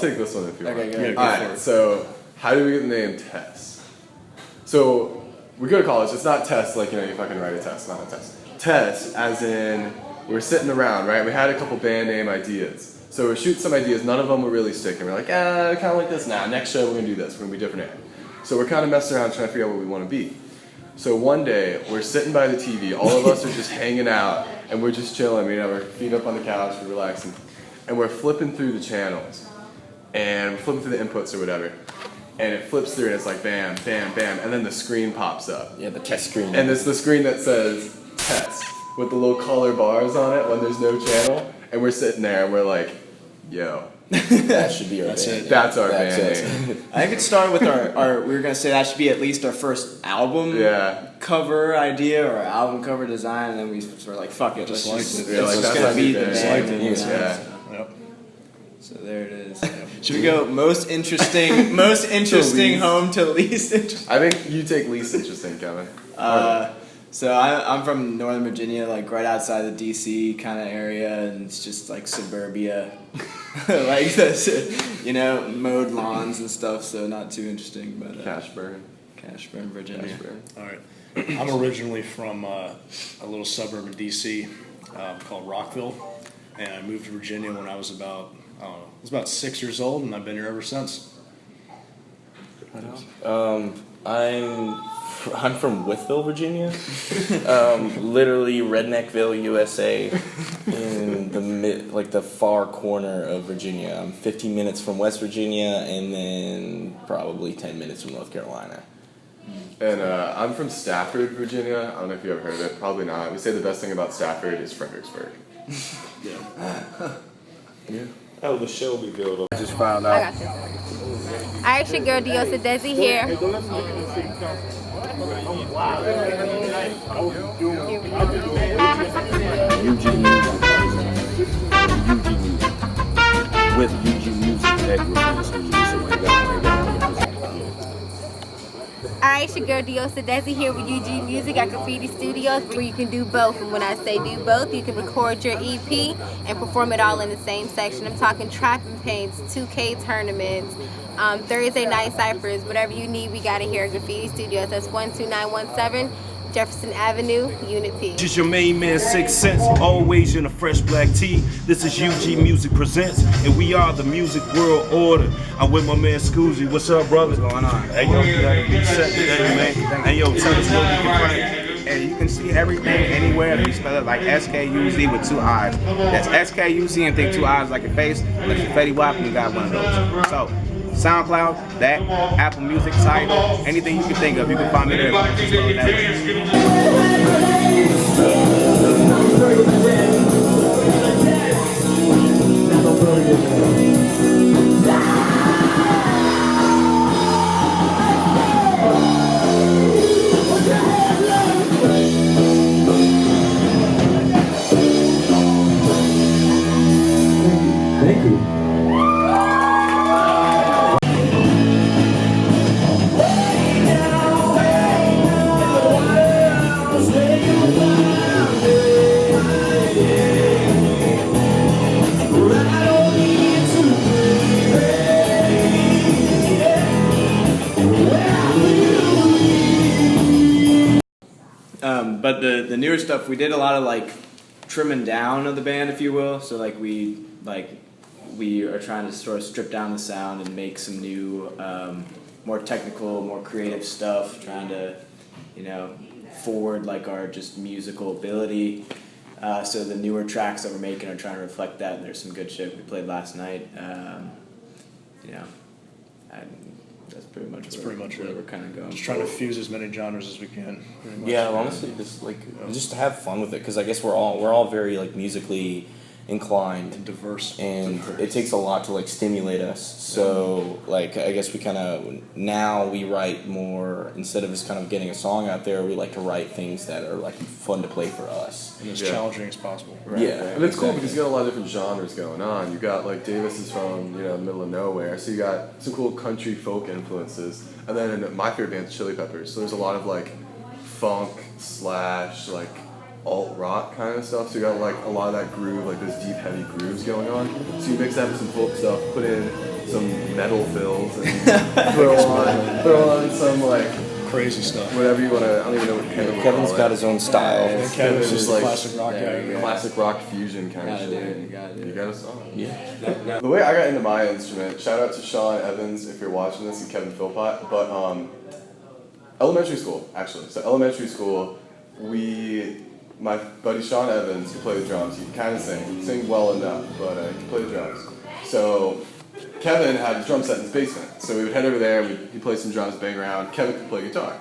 take this one if you want. Okay, good. All right. So, how do we get the name Tess? So, we go to college. It's not Tess like you fucking write a test. Not a test. Tess, as in we're sitting around, right? We had a couple band name ideas. So we're shooting some ideas. None of them were really sticking. We're like, kind of like this. Nah, next show we're gonna do this. We're gonna be different. So we're kind of messing around trying to figure out what we want to be. So one day we're sitting by the TV. All of us are just hanging out and we're just chilling. We're feet up on the couch, we're relaxing, and we're flipping through the channels and we're flipping through the inputs or whatever. And it flips through and it's like bam, bam, bam, and then the screen pops up. Yeah, the test screen. And it's the screen that says test with the little color bars on it when there's no channel. And we're sitting there and we're like, yo. That should be our That's band. it. That's our band name. I think it started with our we were going to say that should be at least our first album cover idea or album cover design, and then we sort of like, fuck it. Just let's liked just, it. it's Like, just that's going how to be we the did it. band. Just liked name, it. Yeah. Yep. So there it is. Should we go most interesting home to least interesting? I think you take least interesting, Kevin. So I'm from Northern Virginia, like right outside the DC kind of area, and it's just like suburbia, like this, mowed lawns and stuff. So not too interesting, but Cashburn, Virginia. Cashburn. All right. I'm originally from a little suburb in DC called Rockville, and I moved to Virginia when I was about 6 years old, and I've been here ever since. I'm from Wytheville, Virginia. Literally Redneckville, USA, in the far corner of Virginia. I'm 15 minutes from West Virginia, and then probably 10 minutes from North Carolina. And I'm from Stafford, Virginia. I don't know if you ever heard of it. Probably not. We say the best thing about Stafford is Fredericksburg. Yeah. Oh, the Shelbyville. I just found out. I got you. Alright, your girl Diosa Desi here. Eugene Music. With Eugene Music. Alright, your girl Diosa Desi here with UG Music at Graffiti Studios, where you can do both. And when I say do both, you can record your EP and perform it all in the same section. I'm talking trapping paints, 2K tournaments, Thursday night ciphers, whatever you need, we got it here at Graffiti Studios. That's 12917 Jefferson Avenue, Unit P. This is your main man, 6 Cents, always in a fresh black tee. This is UG Music Presents, and we are the Music World Order. I'm with my man Scoozy. What's up, brother? What's going on? Hey, yo, you set today, man. Hey, yo, tell us what we can find. And you can see everything anywhere. We spell it like SKUZ with 2 eyes. That's SKUZ and think 2 eyes like a face. Unless you're Fetty Wap and you got one of those. So, SoundCloud, that, Apple Music, Tidal, anything you can think of, you can find me there. Thank you. But the newer stuff, we did a lot of like trimming down of the band, if you will. So we are trying to sort of strip down the sound and make some new, more technical, more creative stuff. Trying to, forward like our just musical ability. So the newer tracks that we're making are trying to reflect that. And there's some good shit we played last night. That's pretty much where we're kind of going. Just trying to fuse as many genres as we can. Yeah, honestly, just have fun with it, because I guess we're all very musically inclined and diverse, and it takes a lot to stimulate us. So I guess we kind of now we write more, instead of just kind of getting a song out there, we like to write things that are fun to play for us and as challenging as possible. Right, yeah, and it's cool because you got a lot of different genres going on. You got Davis is from the middle of nowhere, so you got some cool country folk influences, and then my favorite band's Chili Peppers. So there's a lot of funk / alt rock kind of stuff. So you got like a lot of that groove, like those deep, heavy grooves going on. So you mix that with some folk stuff, put in some metal fills, and throw on some like Crazy stuff. whatever you want to. I don't even know what Kevin would Kevin's call got it. his own style. Kevin's Kevin's just just like classic rock guy. classic rock fusion kind Gotta of do shit. it, you gotta do it. You got a song. Yeah. The way I got into my instrument, shout out to Sean Evans if you're watching this, and Kevin Philpott, but elementary school, actually. So elementary school, my buddy Sean Evans could play the drums. He could kind of sing well enough, but he could play the drums. So Kevin had a drum set in his basement. So we would head over there, he'd play some drums, bang around. Kevin could play guitar.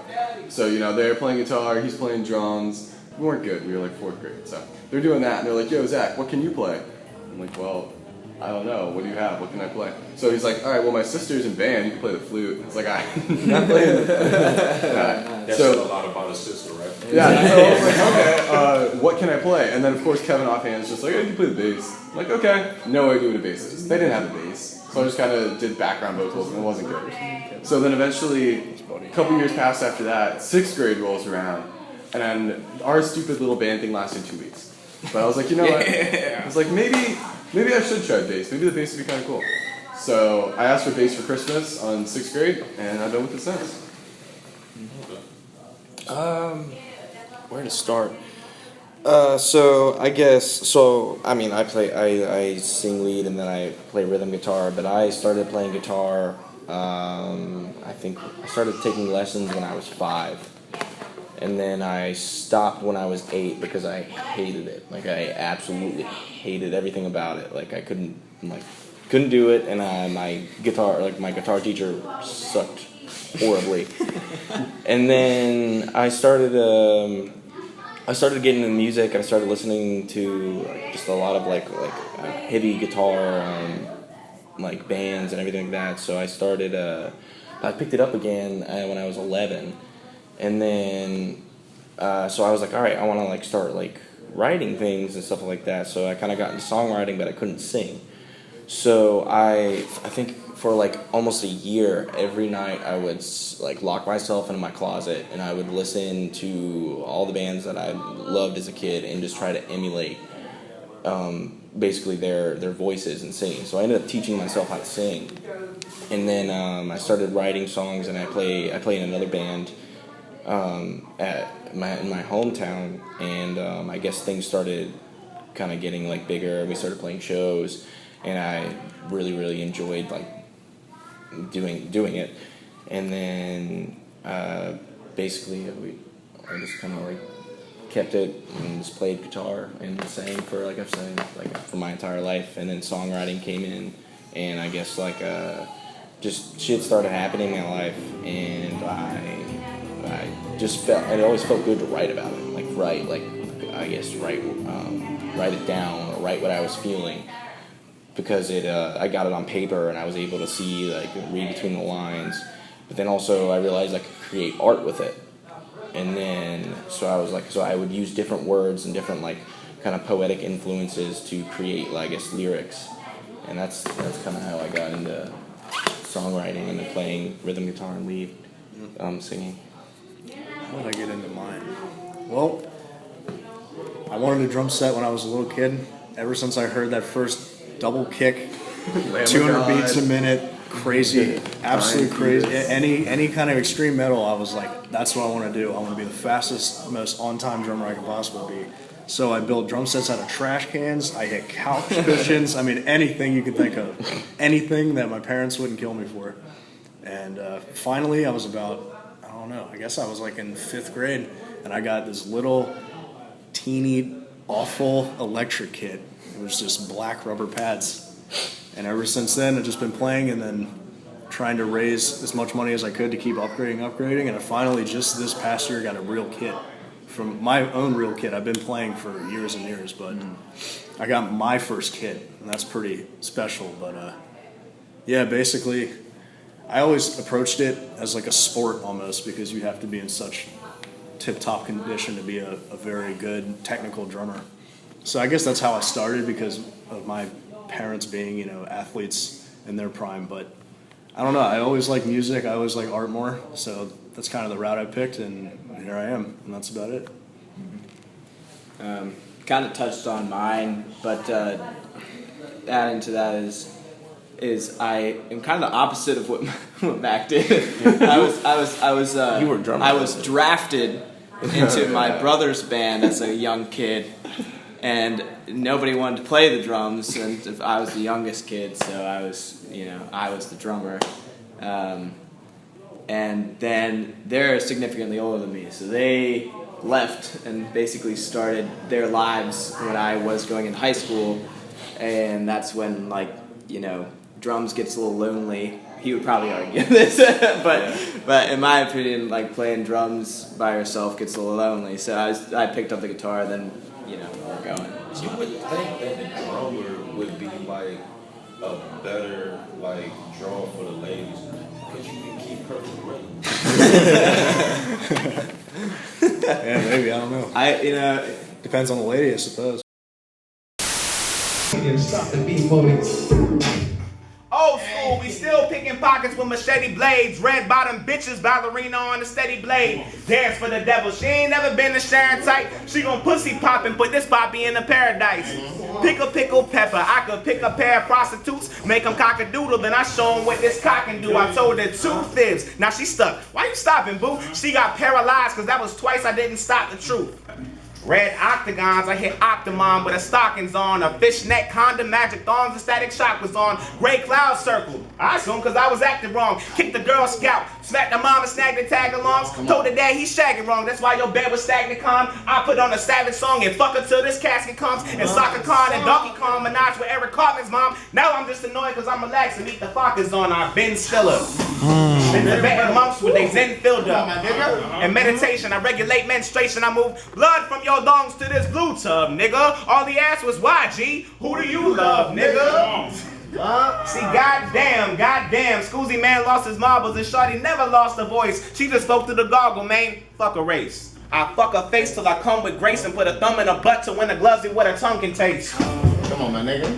So, they're playing guitar, he's playing drums. We weren't good, we were like 4th grade. So they're doing that, and they're like, yo, Zach, what can you play? I'm like, well, I don't know, what do you have? What can I play? So he's like, all right, well, my sister's in band, you can play the flute. It's like, I'm not playing the flute. That said a lot about his sister, right? Yeah, so I was like, okay, what can I play? And then, of course, Kevin offhand is just like, oh, you can play the bass. I'm like, okay. No idea what a bass is. They didn't have a bass. So I just kind of did background vocals, and it wasn't good. So then eventually, a couple years passed after that, 6th grade rolls around, and then our stupid little band thing lasted 2 weeks. But I was like, you know what? I was like, maybe I should try bass. Maybe the bass would be kind of cool. So I asked for bass for Christmas on 6th grade, and I've been with it since. Where to start? I sing lead and then I play rhythm guitar, but I started playing guitar, I think I started taking lessons when I was 5. And then I stopped when I was 8 because I hated it. Like, I absolutely hated everything about it. Like, I couldn't do it, and my guitar teacher sucked horribly. And then I started getting into music. I started listening to just a lot of heavy guitar bands and everything like that. So I picked it up again when I was 11, and then so I was like, all right, I want to start writing things and stuff like that. So I kind of got into songwriting, but I couldn't sing. So I think for almost a year, every night I would lock myself into my closet and I would listen to all the bands that I loved as a kid and just try to emulate basically their voices and singing. So I ended up teaching myself how to sing, and then I started writing songs, and I play in another band in my hometown, and I guess things started kind of getting bigger. We started playing shows, and I really enjoyed doing it. And then basically I just kind of kept it and just played guitar and sang for I've sang for my entire life. And then songwriting came in, and I guess just shit started happening in my life, and I just it always felt good to write about it, write it down or write what I was feeling, because I got it on paper and I was able to see read between the lines. But then also I realized I could create art with it, and then so I would use different words and different kind of poetic influences to create lyrics, and that's kind of how I got into songwriting and then playing rhythm guitar and lead singing. How did I get into mine? Well, I wanted a drum set when I was a little kid. Ever since I heard that first double kick, 200 beats a minute, crazy, absolutely crazy. Any kind of extreme metal, I was like, that's what I want to do. I want to be the fastest, most on-time drummer I can possibly be. So I built drum sets out of trash cans. I hit couch cushions. I mean, anything you can think of. Anything that my parents wouldn't kill me for. And finally, I was about, I don't know, I guess I was in 5th grade, and I got this little teeny, awful electric kit. It was just black rubber pads. And ever since then, I've just been playing and then trying to raise as much money as I could to keep upgrading. And I finally, just this past year, got a real kit. From my own real kit. I've been playing for years and years, but I got my first kit, and that's pretty special. But yeah, basically, I always approached it as a sport almost, because you have to be in such tip-top condition to be a very good technical drummer. So I guess that's how I started, because of my parents being, athletes in their prime. But I don't know, I always like music, I always like art more, so that's kind of the route I picked, and here I am, and that's about it. kind of touched on mine, but adding to that is I am kind of the opposite of what Mac did. I was You were a drummer. I was drafted into my brother's band as a young kid, and nobody wanted to play the drums, and I was the youngest kid, so I was the drummer. And then they're significantly older than me, so they left and basically started their lives when I was going in high school, and that's when, like, drums gets a little lonely. He would probably argue this, but in my opinion, like, playing drums by yourself gets a little lonely. So I picked up the guitar, then we're going. You would think that the drummer would be like a better like draw for the ladies, because you can keep her from running. Yeah, maybe, I don't know. Depends on the lady, I suppose. Old school, we still picking pockets with machete blades. Red bottom bitches, ballerina on the steady blade. Dance for the devil, she ain't never been to Sharon tight. She gon' pussy pop and put this poppy in the paradise. Pickle pepper, I could pick a pair of prostitutes, make them cock-a-doodle, then I show them what this cock can do. I told her 2 fibs, now she stuck. Why you stopping, boo? She got paralyzed, cause that was twice I didn't stop the truth. Red octagons, I hit Octomom with a stockings on. A fishnet condom, magic thongs, a static shock was on. Gray cloud circle, I assume cause I was acting wrong. Kicked the Girl Scout, smacked the mom and snagged the tag-alongs. Told the dad he shagging wrong, that's why your bed was stagnant calm. I put on a savage song and fuck her till this casket comes. And Soccer Khan and Donkey Kong Minaj with Eric Cartman's mom. Now I'm just annoyed cause I'm relaxed and eat the Fockers on our Ben Stiller. And Tibetan monks with they Zen filled up. And meditation, I regulate menstruation, I move blood from your lungs to this glue tub, nigga. All he asked was why, G? Who do you love, nigga? See, goddamn, Scoozy man lost his marbles and Shorty never lost her voice. She just spoke to the goggle, man. Fuck a race. I fuck her face till I come with grace and put a thumb in her butt to win the gloves and what her tongue can taste. Come on, my nigga.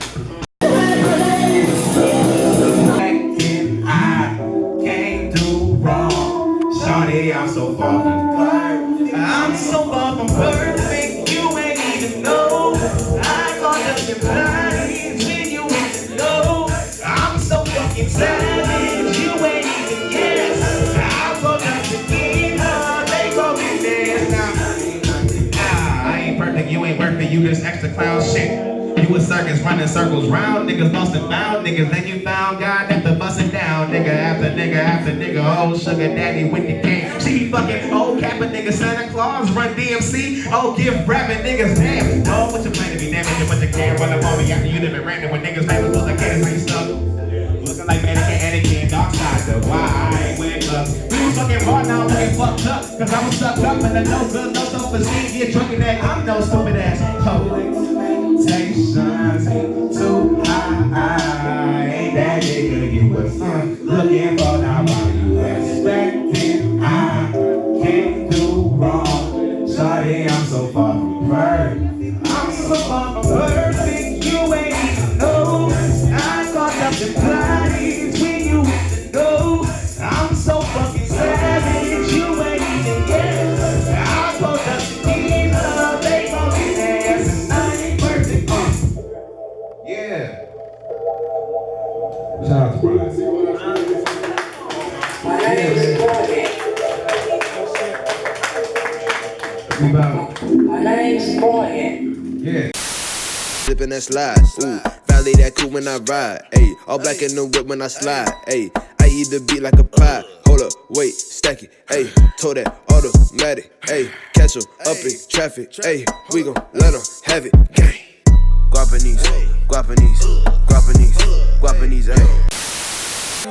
Shawty, I'm so far from perfect. I'm so far from perfect. You ain't even know. I caught up your bodies when you ain't know. I'm so fucking savage. You ain't even guess. I caught up the killer. They call me dead now. I ain't perfect. You ain't worth it. You just extra clown shit. You a circus running circles round, niggas lost and found niggas. Then you found God after busting down, nigga after nigga after nigga. Oh, sugar daddy with the game. She be fucking old Kappa nigga, Santa Claus, run DMC. Oh, give rapping niggas damn. Oh, what you plan to be damaging, but you can't run up on me after you live in random when niggas famous was like can't say stuff. Looking like mannequin, Anakin, dark side, the why I ain't wearing gloves. We was fucking hard now, looking fucked up, cause I was sucked up in the no good, no self-esteem. Get drunk in that, I'm no stupid ass. Expectations too high. Ain't that nigga you was looking for now? While you expecting, I can't do wrong. Shawty, I'm so far from perfect. I'm so far from perfect. You ain't even know. I caught up the bodies when you hit the door. I'm so fucking savage. You ain't even guess. I caught up the dealer. They gon' get ass and I ain't perfect. Yeah. Shout out to Brian. My name's Brian. Yeah. Sippin' that slide, ooh, valley that cool when I ride, ayy, all black in the whip when I slide, ayy, I eat the beat like a pie, hold up, wait, stack it, ayy, told that automatic, ayy, catch 'em up in traffic, ayy, we gon' let 'em have it, gang, Guapanese, ayy.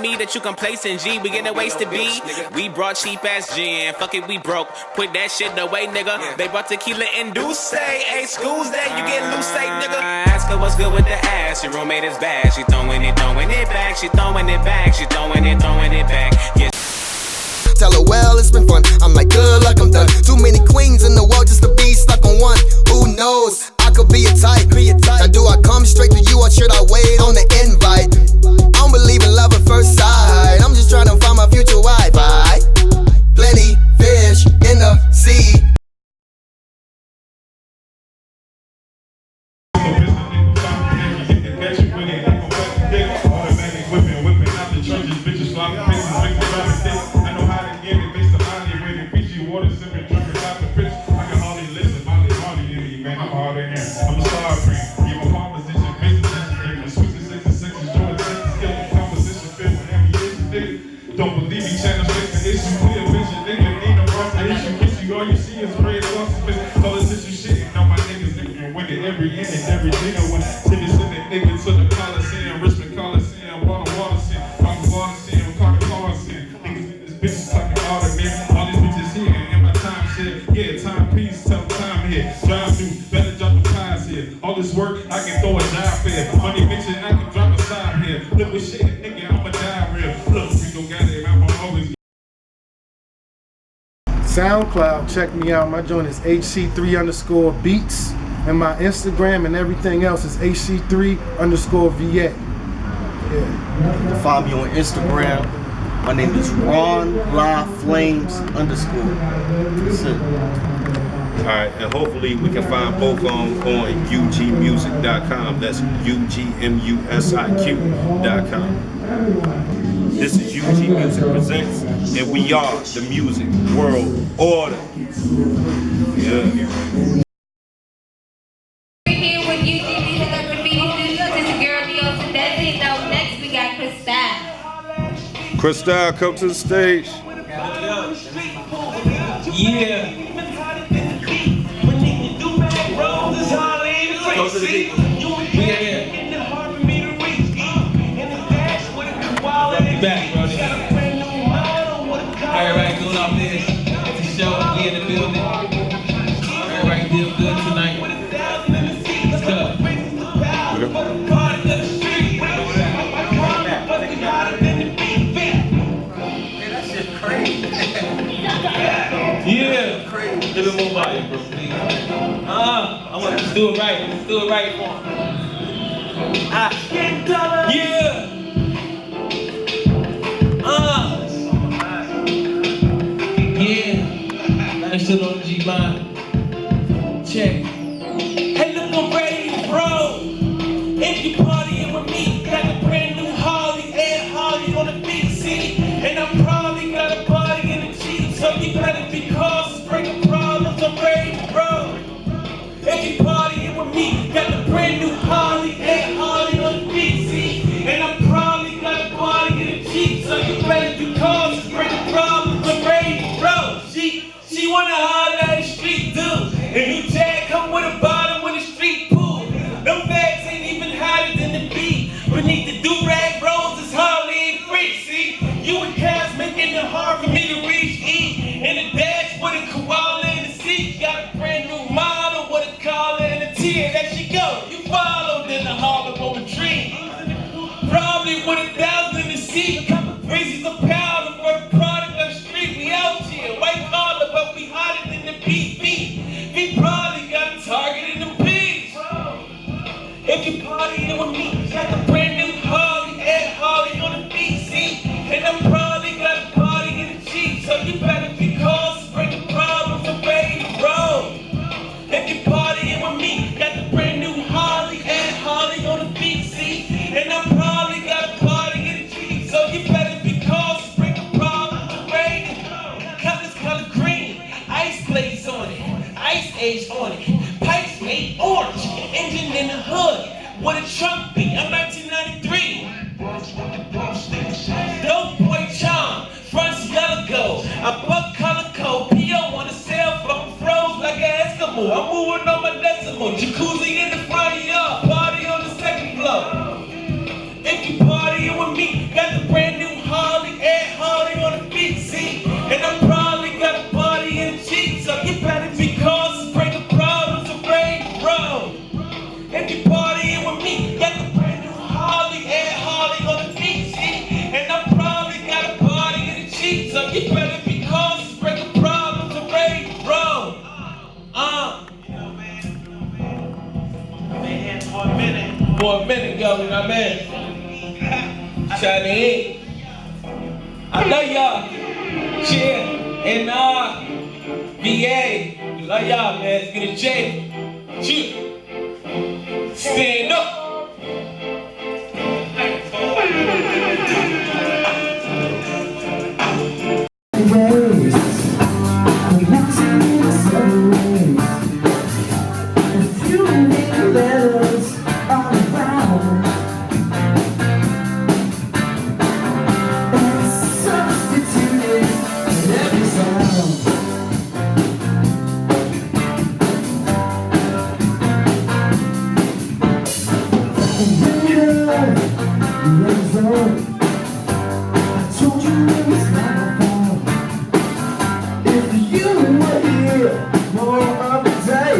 Me that you can place in G, we get a ways to be. We brought cheap ass gin, fuck it, we broke. Put that shit away, nigga. They brought tequila and Douce. Hey, schools that you get loose, nigga. Ask her what's good with the ass. Your roommate is bad. She throwing it back. She throwing it back. She throwing it back. Yeah. Tell her, well, it's been fun. I'm like, good luck, I'm done. Too many queens in the world just to be stuck on one. Who knows? I could be a type. Now, do I come straight to you or should I wait on the invite? I don't believe in love at first sight. I'm just trying to find my future wife. Plenty fish in the sea. every inning, every dinner when Timmy sent that nigga to the Coliseum, Richmond Coliseum, bought a water sin, bought the water sin, caught the car sin. Niggas in this bitch talking all the men, all these bitches here, and my time shit. Yeah, time peace, tell time here. Drive through, better drop the pies here. All this work, I can throw a job here. Money bitches, I can drop a side here. Look with shit, nigga, I'ma die real. Look, we gon' got it, I'm always. SoundCloud, check me out. My joint is HC3_beats. And my Instagram and everything else is HC3_VA. Yeah. Follow me on Instagram. My name is Ron La Flames _. That's it. Alright, and hopefully we can find both of them on ugmusic.com. That's ugmusiq.com. This is UG Music Presents, and we are the Music World Order. Yeah. We're here with UG Music at Graffiti Studios. It's your girl Diosa Desi. So next we got Cristal. Cristal, come to the stage. Yeah. Go to the beat. Yeah. Back, bro. Everybody doing off this. It's a show. We in the building. Everybody feel good tonight. Let's go. That shit crazy. Yeah. A little bit more volume, bro, please. I want to do it right. Let's do it right for him. Yeah. Yeah. That shit on G line. Check. Hey, look, I'm ready to roll. If you partying with me, got a brand new Harley, Air Harley on the big city, and I probably got a party in the Jeep, so you better be cautious, breaking problems, I'm ready to roll. If you partying with me, got the brand new Harley, Air Harley on the big city, and I probably got a party in the Jeep, so you better be cautious, breaking problems, I'm ready to roll. She wanna holler at the street dude, and you Jack come with a bottom with a street pool. Them bags ain't even hotter than the beat. Beneath the do-rag rolls is Harley and free. See, you and Cass making it hard for me to reach E. And the dash with a koala in the seat. Got a brand new model with a collar and a tear. There she go. You followed in the Harlem on a dream. Probably with 1,000 in the seat. Couple breezes of powder for the product on the street. We out here, white collar, but we hotter than the BP. We probably got a target in the pigs. If you partying with me, got the brand new Harley, Air Harley on the BC, and I probably got a party in the Jeep, so you better be cautious, breaking problems, I'm ready to roll. If you partying with me, got the brand new Harley, Air Harley on the BC, and I probably got a party in the Jeep, so you better be cautious, breaking problems, I'm ready to roll. Colors color green, ice glaze on it, ice age on it, pipes made orange, engine in the hood, with a trunk beat, I'm 1993. Dope boy charm, fronts yellow gold, I buck color code, P.O. on the cell phone, froze like an Eskimo, I'm moving on my decimal, jacuzzi in the front yard, party on the second floor. If you partying with me, got the brand new Harley, Air Harley on the big seat, and I probably got a party in the Jeep, so you better be cautious, breaking problems, I'm ready to roll. If you partying with me, got the brand new Harley, Air Harley on the big seat, and I probably got a party in the Jeep, so you better be cautious, breaking problems, I'm ready to roll. For a minute, Governor, man. Trying to eat. I love y'all. Cheer. And VA. We love y'all, man. Let's get a J. Cheer. Stand up. told you it was not my fault. If you were here more of the day,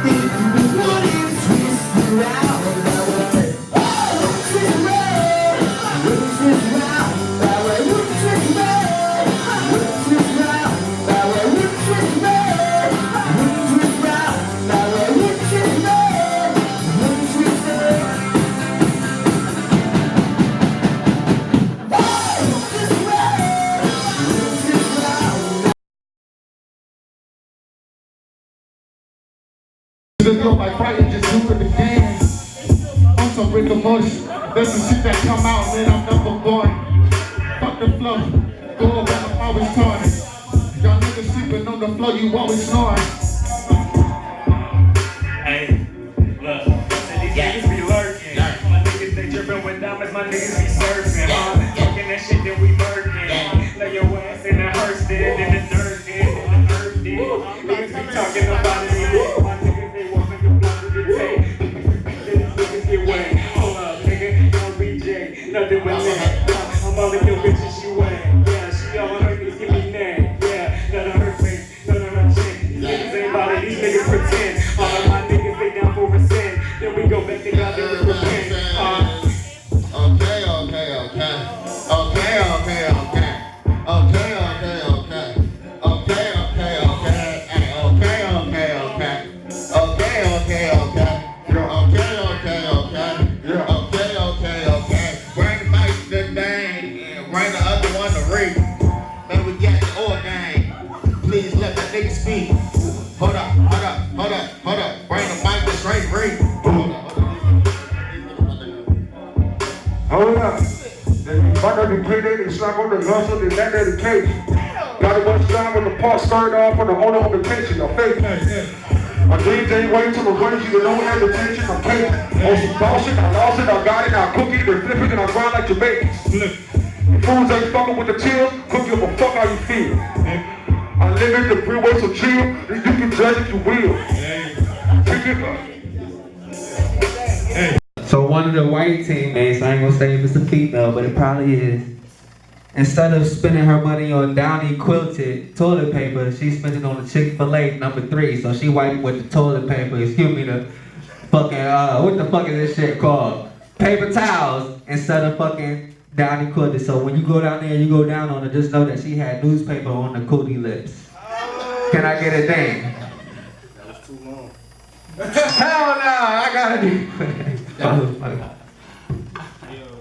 if you wouldn't twist around that way, twist around, twist around that way, twist around, twist around that way, twist around, twist around that way, twist around, twist around. Just look like fighting, just do it again. I'm some Rick Bush. There's some shit that come out, man, I'm number one. Fuck the flow, go over, I'm always torn. Y'all niggas sleeping on the floor, you always snoring. Hey, look, these niggas be lurking. My niggas, they drippin' with diamonds, my niggas be surfing. Talking that shit, then we murking. Lay your ass in the hearse, then the nurse did, then the earth did. Niggas be talking about it, my niggas, they want me to blow to the tape. These niggas get wet. Hold up, nigga, don't reject. Nothing with that. I'm all in your bitches, you ain't. Yeah, she all on her knees, give me neck. Yeah, none of her face, none of her chin. These niggas ain't about it, these niggas pretend. All of my niggas, they down for a sin. Then we go back to God, then we repent. Okay, okay, okay. Okay, okay, okay. Okay, okay, okay. Okay, okay, okay. Hey, okay, okay, okay. Okay, okay, okay. Okay, okay, okay. Okay, okay, okay. Bring the mic to the thing and bring the other one to read. Then we got the old gang. Please let that nigga speak. Hold up, hold up, hold up, hold up. Bring the mic to straight read. Hold up. Back on the payday, they slap on the hustle, they net dedication. Got it one time with the part started off on the owner on vacation, a fake. My dreams ain't waiting till the race, you don't have the tension, I'm cake. On some bullshit, I lost it, I got it, I cook it, they flip it, and I grind like Jamaicans. Fools ain't fucking with the chills, cook give a fuck how you feel. I live in the freeway, so chill, you can judge if you will. Take it up. So one of the white teammates, I ain't gonna say if it's a female, but it probably is. Instead of spending her money on Downy quilted toilet paper, she's spending on the Chick-fil-A #3. So she wiping with the toilet paper, excuse me, the fucking, what the fuck is this shit called? Paper towels instead of fucking Downy quilted. So when you go down there, you go down on her, just know that she had newspaper on the cootie lips. Can I get a ding? That was too long. Hell no, I gotta do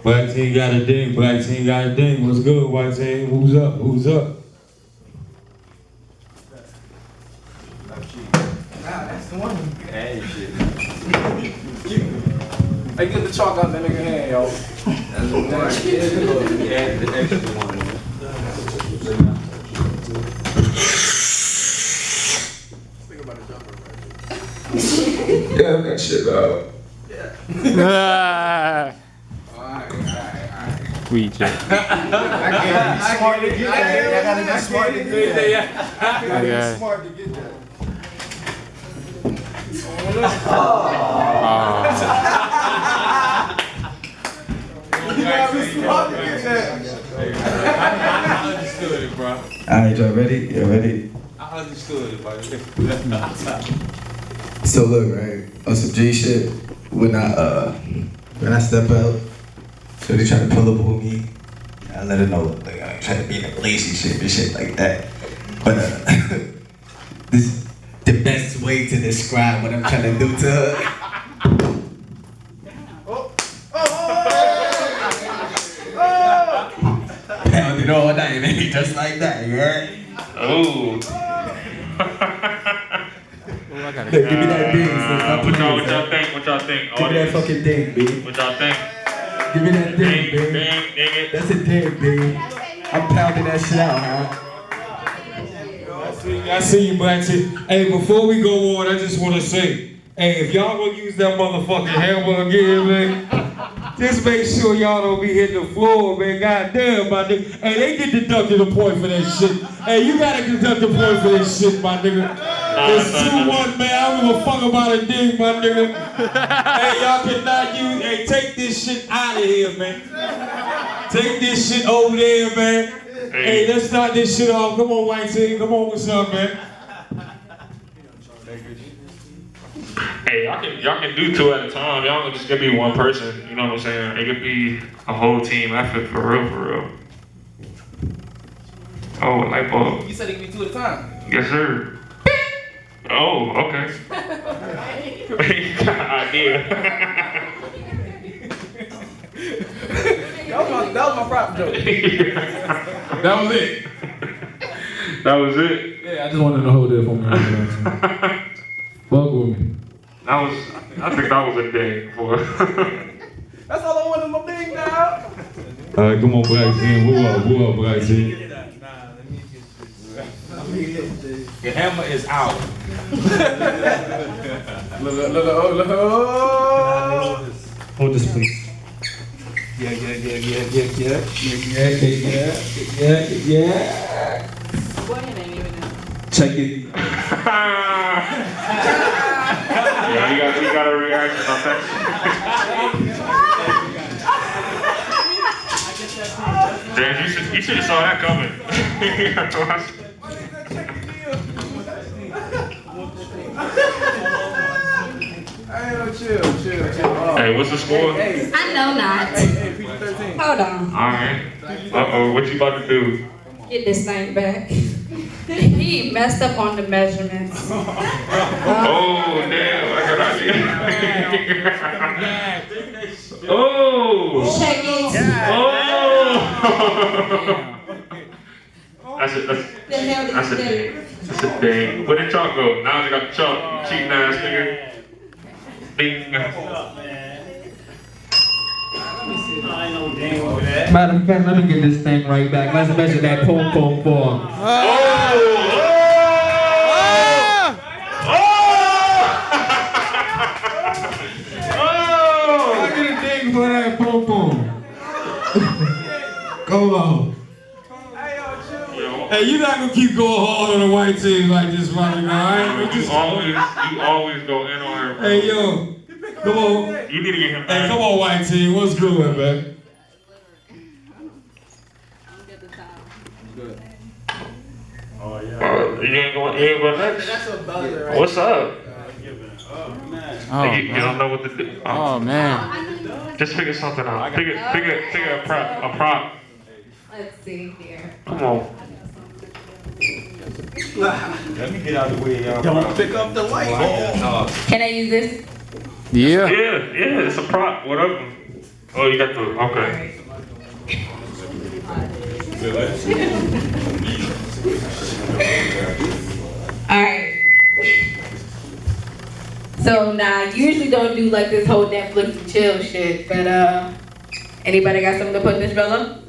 Black team got a ding, black team got a ding. What's good, white team? Who's up? Who's up? That's the one. Hey, shit. Hey, get the chalk out that nigga hand, yo. That's the one. Yeah, the extra one. Yeah, that shit out. Sweet shit. I gotta be smart to get that. I gotta be smart to get that. I gotta be smart to get that. I understood it, bro. Alright, y'all ready? You ready? I understood it, buddy. So look, right, on some G shit, when I step out, so they try to pull up on me, I let her know, like, I ain't trying to be in a relationship and shit like that. But this is the best way to describe what I'm trying to do to her. Pound it all night, baby, just like that, you heard? Oh. Look, give me that ding, sis. What y'all think? What y'all think? Give me that fucking ding, B. What y'all think? Give me that ding, B. That's a ding, B. I'm pounding that shit out, huh? I see you, black team. Hey, before we go on, I just want to say, hey, if y'all gonna use that motherfucking hammer again, man, just make sure y'all don't be hitting the floor, man. Goddamn, my nigga. Hey, they get deducted a point for that shit. Hey, you gotta deduct a point for that shit, my nigga. It's 2-1, man. I don't give a fuck about a dig, my nigga. Hey, y'all cannot use. Hey, take this shit out of here, man. Take this shit over there, man. Hey, let's start this shit off. Come on, white team. Come on, what's up, man? Hey, y'all can do two at a time. Y'all just gonna be one person. You know what I'm saying? It could be a whole team effort for real, for real. Oh, light bulb. You said it could be two at a time. Yes, sir. Oh, okay. You got an idea. That was my prop joke. That was it. That was it. Yeah, I just wanted to hold that for me. Fuck with me. I think that was a day for. That's all I wanted, my big dog. All right, come on, Black Team. Who up, Black Team? Your hammer is out. Look. Hold this, please. Yeah. Check it. Yeah, you got a reaction on that. Damn, you should have saw that coming. Chill. Hey, what's the score? I know not. Hold on. Alright. Uh-oh, what you about to do? Get this thing back. He messed up on the measurements. Oh, damn, I got an idea. Oh! Check it. Oh! That's a thing. Where the chalk go? Now they got the chalk. Cheating ass nigga. Bing. Matter of fact, let me get this thing right back. Let's measure that pom pom form. I get a ding for that pom pom. Come on. Hey, you're not gonna keep going hard on the white team like this right now. You always go in on her. Hey, yo. Come on. You need to get him back. Hey, come on, white team. What's good, man? Oh, yeah. You ain't going next? That's a buzzer, right? What's up? Oh, you don't know what to do. Oh man. Just figure something out. Figure a prop. Let's see here. Come on. Let me get out of the way, y'all. Don't pick up the light. Can I use this? Yeah, it's a prop. Whatever. Oh, you got the okay. Alright. So now I usually don't do like this whole Netflix and chill shit, but anybody got something to put in this Bella?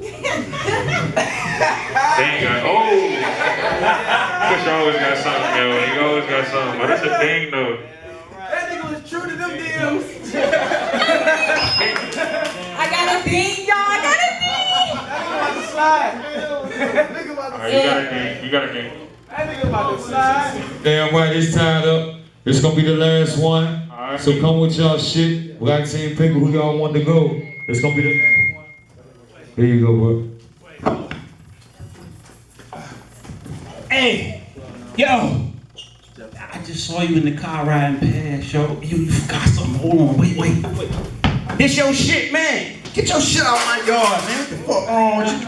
Push always got something, yo. You always got something. But that's a thing though. That nigga was true to them DMs. I got a thing, y'all. I got a thing. That nigga about to slide. That nigga about to slide. You got a game. That nigga about to slide. Damn right, it's tied up. It's gonna be the last one. So come with y'all shit. Black team, pick who y'all want to go. It's gonna be the last one. Here you go, bro. Hey, yo. I just saw you in the car riding past, yo. You forgot something. Hold on, wait. This your shit, man. Get your shit out my yard, man. What the fuck wrong with you?